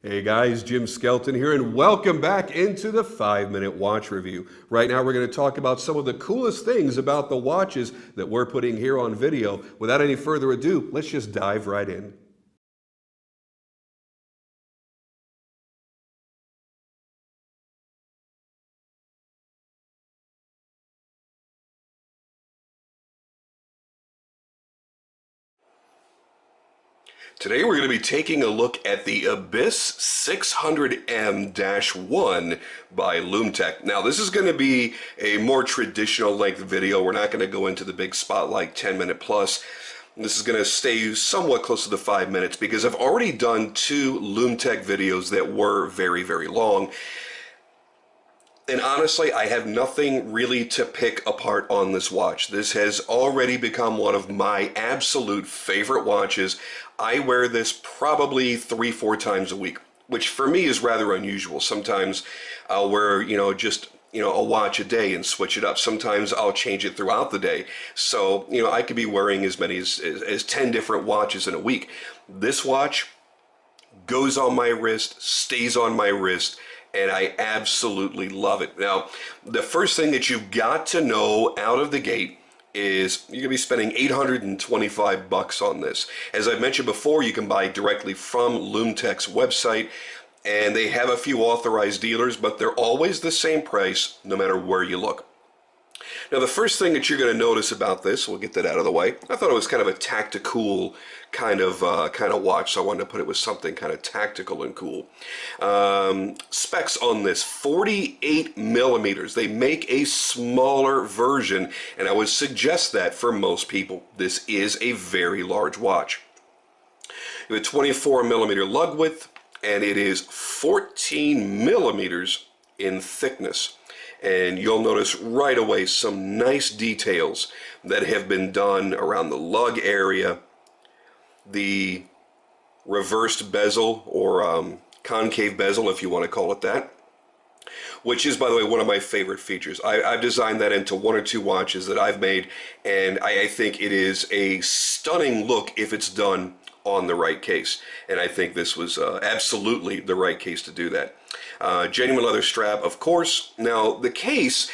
Hey guys, Jim Skelton here, and welcome back into the 5-Minute Watch Review. Right now we're going to talk about some of the coolest things about the watches that we're putting here on video. Without any further ado, let's just dive right in. Today we're going to be taking a look at the Abyss 600M-1 by Lum Tec. Now this is going to be a more traditional length video. We're not going to go into the big spotlight 10-minute plus. This is going to stay somewhat close to the 5 minutes because I've already done 2 Lum Tec videos that were very, very long. And honestly, I have nothing really to pick apart on this watch. This has already become one of my absolute favorite watches. I wear this probably 3-4 times a week, which for me is rather unusual. Sometimes I'll wear, just a watch a day and switch it up. Sometimes I'll change it throughout the day. So, I could be wearing as many as 10 different watches in a week. This watch goes on my wrist, stays on my wrist, and I absolutely love it. Now, the first thing that you've got to know out of the gate is you're going to be spending $825 on this. As I mentioned before, you can buy directly from Lum Tec's website, and they have a few authorized dealers, but they're always the same price no matter where you look. Now, the first thing that you're going to notice about this, we'll get that out of the way. I thought it was kind of a tactical kind of watch, so I wanted to put it with something kind of tactical and cool. Specs on this: 48 millimeters. They make a smaller version, and I would suggest that for most people. This is a very large watch. You have a 24 millimeter lug width, and it is 14 millimeters in thickness. And you'll notice right away some nice details that have been done around the lug area, the reversed bezel, or concave bezel if you want to call it that, which is, by the way, one of my favorite features. I've designed that into 1 or 2 watches that I've made, and I think it is a stunning look if it's done on the right case. And I think this was absolutely the right case to do that. Genuine leather strap, of course. Now, the case,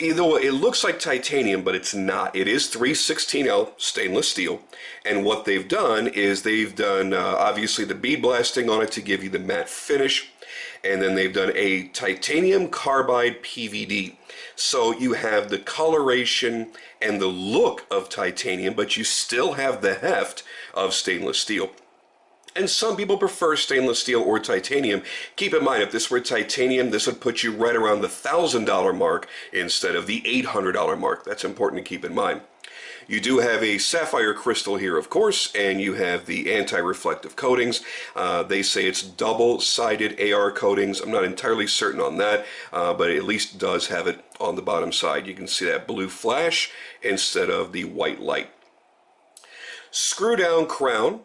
though it looks like titanium, but it's not. It is 316L stainless steel. And what they've done is they've done, obviously, the bead blasting on it to give you the matte finish. And then they've done a titanium carbide PVD. So you have the coloration and the look of titanium, but you still have the heft of stainless steel. And some people prefer stainless steel or titanium. Keep in mind, if this were titanium, this would put you right around the $1,000 mark instead of the $800 mark. That's important to keep in mind. You do have a sapphire crystal here, of course, and you have the anti-reflective coatings. They say it's double-sided AR coatings. I'm not entirely certain on that, but it at least does have it on the bottom side. You can see that blue flash instead of the white light. Screw-down crown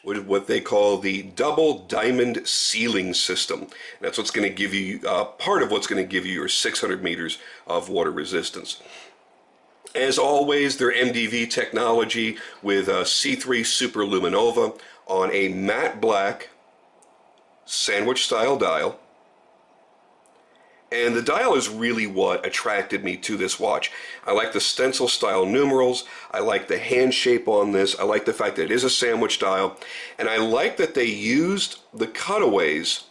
with what they call the double diamond sealing system. That's what's going to give you, part of what's going to give you your 600 meters of water resistance. As always, their MDV technology with C3 Super Luminova on a matte black sandwich style dial. And the dial is really what attracted me to this watch. I like the stencil style numerals, I like the hand shape on this, I like the fact that it is a sandwich dial, and I like that they used the cutaways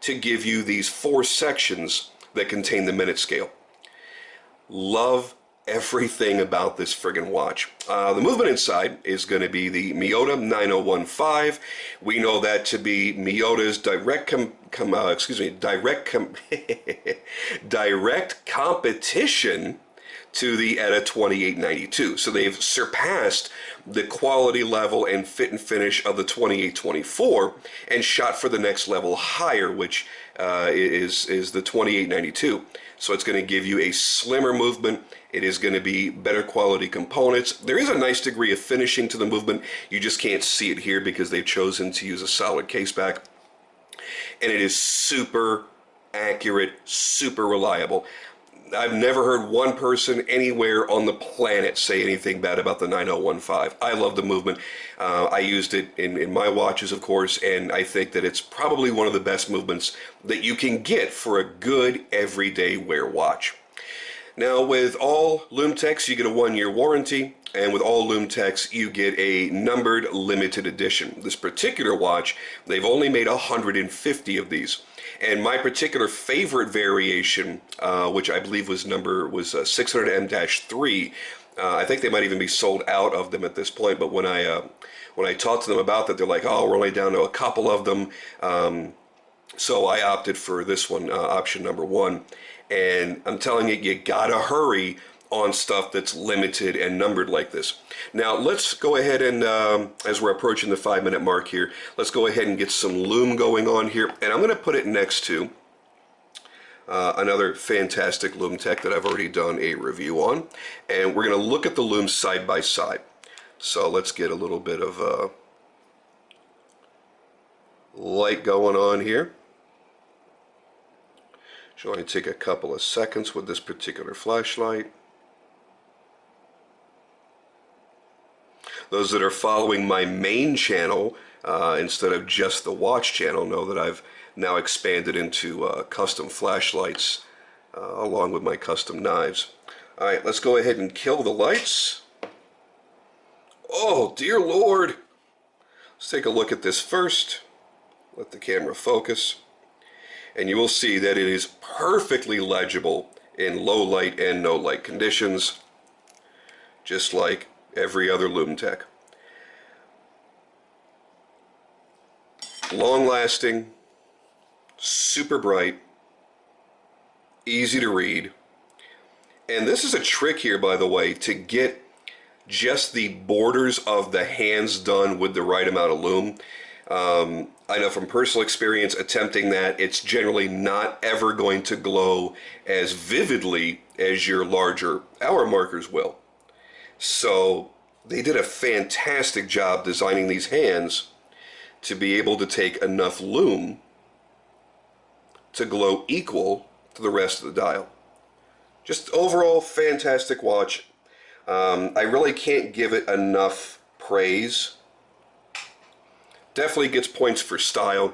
to give you these 4 sections that contain the minute scale. Love everything about this friggin' watch. The movement inside is going to be the Miyota 9015. We know that to be Miyota's direct competition to the ETA 2892. So they've surpassed the quality level and fit and finish of the 2824 and shot for the next level higher, which is the 2892. So it's going to give you a slimmer movement. It is going to be better quality components. There is a nice degree of finishing to the movement. You just can't see it here because they've chosen to use a solid case back. And it is super accurate, super reliable. I've never heard one person anywhere on the planet say anything bad about the 9015. I love the movement. I used it in my watches, of course, and I think that it's probably one of the best movements that you can get for a good everyday wear watch. Now, with all Lum Tecs, you get a 1-year warranty, and with all Lum Tecs, you get a numbered limited edition. This particular watch, they've only made 150 of these. And my particular favorite variation, which I believe was 600M-3, I think they might even be sold out of them at this point, but when I talked to them about that, they're like, oh, we're only down to a couple of them. So I opted for this one, option number 1. And I'm telling you, you gotta hurry on stuff that's limited and numbered like this. Now let's go ahead and, as we're approaching the 5-minute mark here, let's go ahead and get some lume going on here. And I'm gonna put it next to another fantastic Lum Tec that I've already done a review on. And we're gonna look at the lume side by side. So let's get a little bit of light going on here. Should only take a couple of seconds with this particular flashlight. Those that are following my main channel instead of just the watch channel know that I've now expanded into custom flashlights along with my custom knives. Alright, let's go ahead and kill the lights. Oh dear Lord! Let's take a look at this first. Let the camera focus. And you will see that it is perfectly legible in low light and no light conditions, just like every other Lum Tec. Long lasting, super bright, easy to read. And this is a trick here, by the way, to get just the borders of the hands done with the right amount of lume. I know from personal experience attempting that, it's generally not ever going to glow as vividly as your larger hour markers will. So they did a fantastic job designing these hands to be able to take enough lume to glow equal to the rest of the dial. Just overall fantastic watch. I really can't give it enough praise. Definitely gets points for style.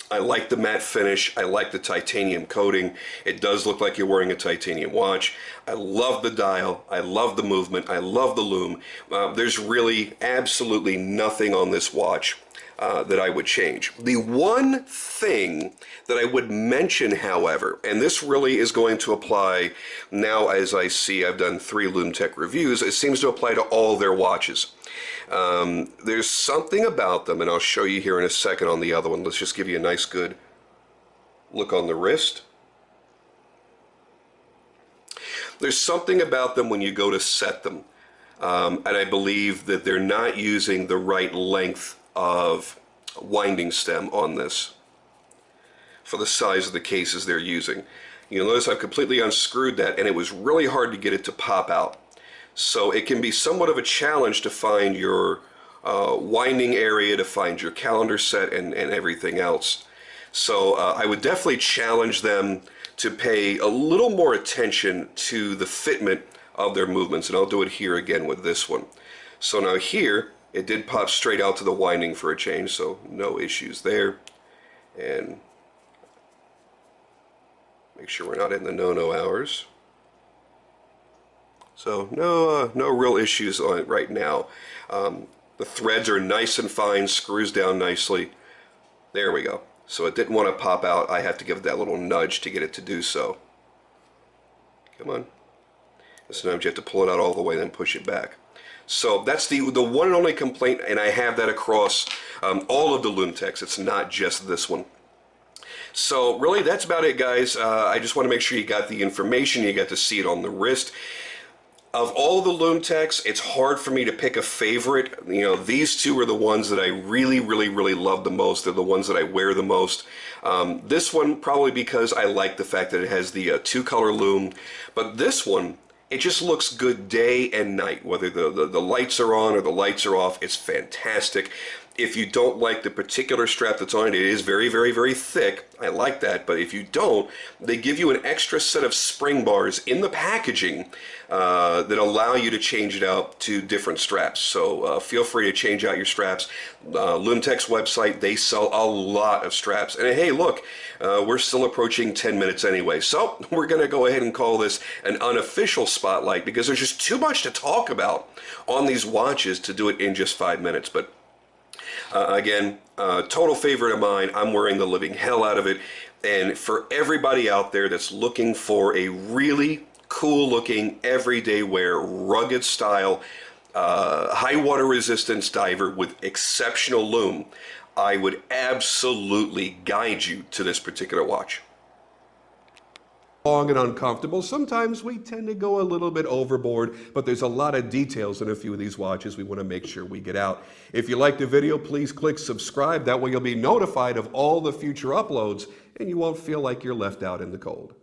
I like the matte finish. I like the titanium coating. It does look like you're wearing a titanium watch. I love the dial. I love the movement. I love the lume. There's really absolutely nothing on this watch that I would change. The one thing that I would mention, however, and this really is going to apply now as I see I've done 3 Lum Tec reviews, it seems to apply to all their watches. There's something about them, and I'll show you here in a second on the other one. Let's just give you a nice good look on the wrist. There's something about them when you go to set them, and I believe that they're not using the right length of winding stem on this for the size of the cases they're using. You'll notice I've completely unscrewed that, and it was really hard to get it to pop out. So it can be somewhat of a challenge to find your winding area, to find your calendar set and everything else. So I would definitely challenge them to pay a little more attention to the fitment of their movements, and I'll do it here again with this one. So now here, it did pop straight out to the winding for a change, so no issues there. And make sure we're not in the no-no hours. So no real issues on it right now. The threads are nice and fine, screws down nicely. There we go. So it didn't want to pop out. I have to give it that little nudge to get it to do so. Come on. And sometimes you have to pull it out all the way, then push it back. So that's the one and only complaint, and I have that across all of the Lum Tecs. It's not just this one. So really, that's about it, guys. I just want to make sure you got the information, you got to see it on the wrist. Of all the Lum Tecs, it's hard for me to pick a favorite. You know, these two are the ones that I really love the most. They're the ones that I wear the most. This one, probably because I like the fact that it has the 2-color lume. But this one, it just looks good day and night. Whether the lights are on or the lights are off, it's fantastic. If you don't like the particular strap that's on it, it is very, very, very thick. I like that, but if you don't, they give you an extra set of spring bars in the packaging that allow you to change it out to different straps. So feel free to change out your straps. Lum Tec's website, they sell a lot of straps. And hey, look, we're still approaching 10 minutes anyway. So we're going to go ahead and call this an unofficial spotlight because there's just too much to talk about on these watches to do it in just 5 minutes. But again, total favorite of mine. I'm wearing the living hell out of it. And for everybody out there that's looking for a really cool looking, everyday wear, rugged style, high water resistance diver with exceptional lume, I would absolutely guide you to this particular watch. Long and uncomfortable. Sometimes we tend to go a little bit overboard, but there's a lot of details in a few of these watches we want to make sure we get out. If you like the video, please click subscribe. That way you'll be notified of all the future uploads and you won't feel like you're left out in the cold.